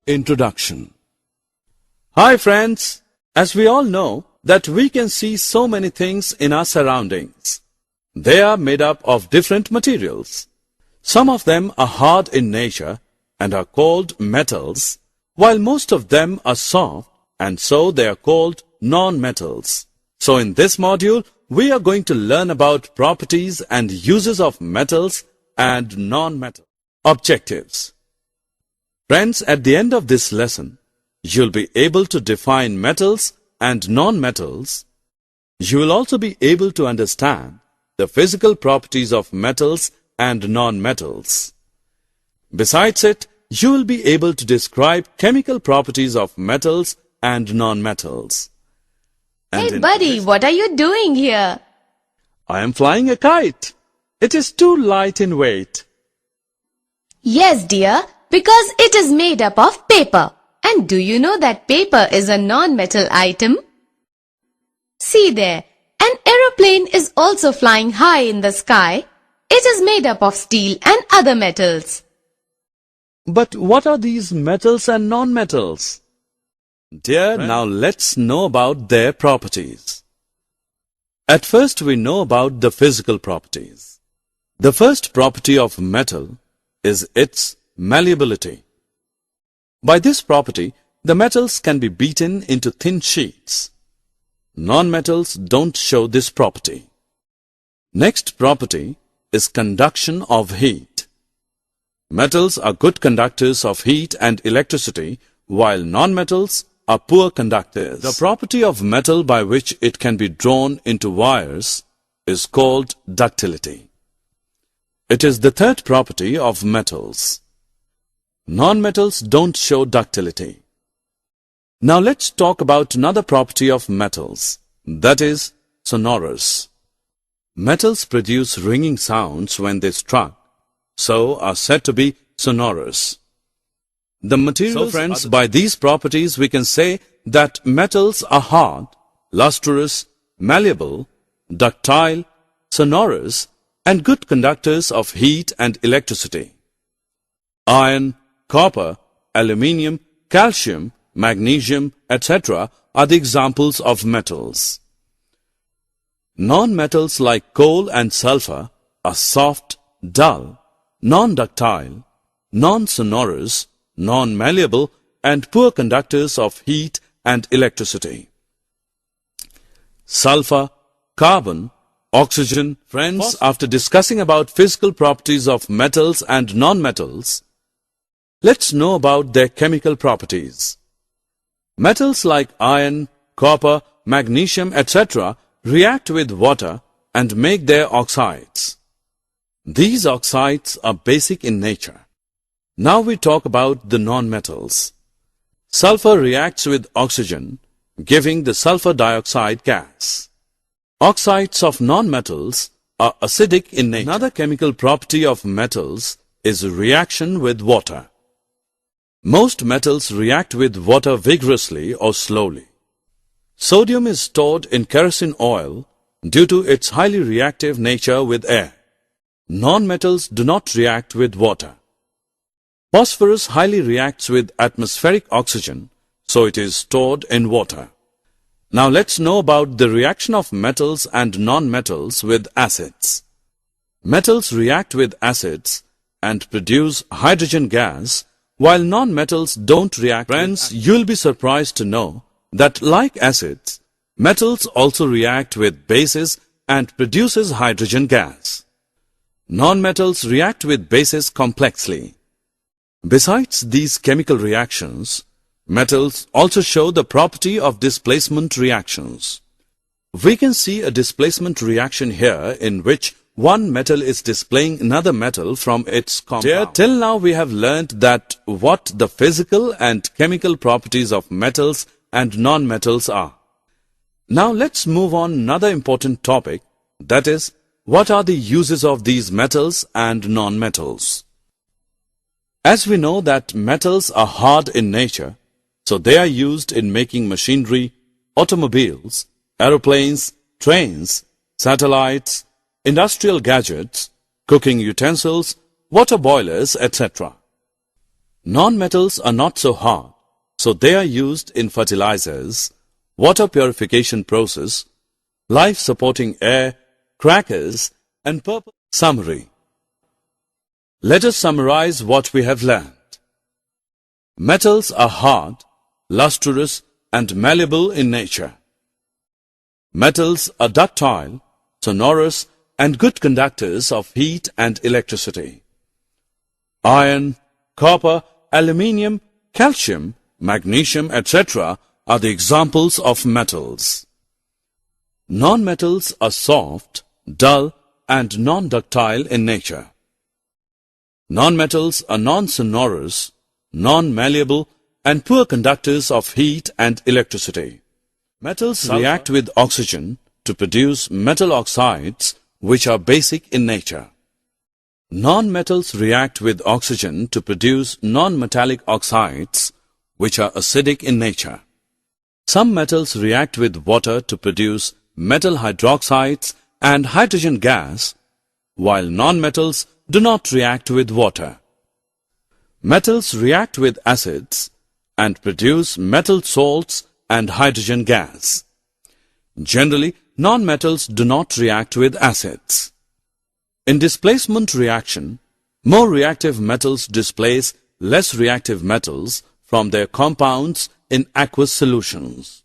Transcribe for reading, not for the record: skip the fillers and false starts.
Introduction. Hi friends, as we all know that we can see so many things in our surroundings. They are made up of different materials. Some of them are hard in nature and are called metals, while most of them are soft and so they are called non-metals. So in this module, we are going to learn about properties and uses of metals and non-metal. Objectives. Friends, at the end of this lesson, you'll be able to define metals and non-metals. You will also be able to understand the physical properties of metals and non-metals. Besides it, you will be able to describe chemical properties of metals and non-metals. Hey buddy, what are you doing here? I am flying a kite. It is too light in weight. Yes dear, because it is made up of paper. And do you know that paper is a non-metal item? See there, an aeroplane is also flying high in the sky. It is made up of steel and other metals. But what are these metals and non-metals? Dear, now let's know about their properties. At first we know about the physical properties. The first property of metal is its malleability. By this property, the metals can be beaten into thin sheets. Non-metals don't show this property. Next property is conduction of heat. Metals are good conductors of heat and electricity, while non-metals are poor conductors. The property of metal by which it can be drawn into wires is called ductility. It is the third property of metals. Non-metals don't show ductility. Now let's talk about another property of metals, that is sonorous. Metals produce ringing sounds when they struck, so are said to be sonorous. The materials, friends, by these properties we can say that metals are hard, lustrous, malleable, ductile, sonorous, and good conductors of heat and electricity. Iron, copper, aluminium, calcium, magnesium, etc. are the examples of metals. Non-metals like coal and sulfur are soft, dull, non-ductile, non-sonorous, non-malleable, and poor conductors of heat and electricity. Sulfur, carbon, oxygen. Friends, after discussing about physical properties of metals and non-metals, let's know about their chemical properties. Metals like iron, copper, magnesium, etc. react with water and make their oxides. These oxides are basic in nature. Now we talk about the non-metals. Sulfur reacts with oxygen, giving the sulfur dioxide gas. Oxides of non-metals are acidic in nature. Another chemical property of metals is reaction with water. Most metals react with water vigorously or slowly. Sodium is stored in kerosene oil due to its highly reactive nature with air. Non-metals do not react with water. Phosphorus highly reacts with atmospheric oxygen, so it is stored in water. Now let's know about the reaction of metals and non-metals with acids. Metals react with acids and produce hydrogen gas, while non-metals don't react. Friends, you'll be surprised to know that like acids, metals also react with bases and produces hydrogen gas. Non-metals react with bases complexly. Besides these chemical reactions, metals also show the property of displacement reactions. We can see a displacement reaction here in which one metal is displacing another metal from its compound. Dear, till now we have learned that what the physical and chemical properties of metals and non-metals are. Now let's move on another important topic, that is, what are the uses of these metals and non-metals? As we know that metals are hard in nature, so they are used in making machinery, automobiles, aeroplanes, trains, satellites, industrial gadgets, cooking utensils, water boilers, etc. Non-metals are not so hard, so they are used in fertilizers, water purification process, life-supporting air, crackers, and purpose. Summary. Let us summarize what we have learned. Metals are hard, lustrous, and malleable in nature. Metals are ductile, sonorous, and good conductors of heat and electricity. Iron, copper, aluminium, calcium, magnesium, etc. are the examples of metals. Non-metals are soft, dull, and non-ductile in nature. Non-metals are non-sonorous, non-malleable, and poor conductors of heat and electricity. Metals react with oxygen to produce metal oxides, which are basic in nature. Non-metals react with oxygen to produce non-metallic oxides, which are acidic in nature. Some metals react with water to produce metal hydroxides and hydrogen gas, while non-metals do not react with water. Metals react with acids and produce metal salts and hydrogen gas. Generally, non-metals do not react with acids. In displacement reaction, more reactive metals displace less reactive metals from their compounds in aqueous solutions.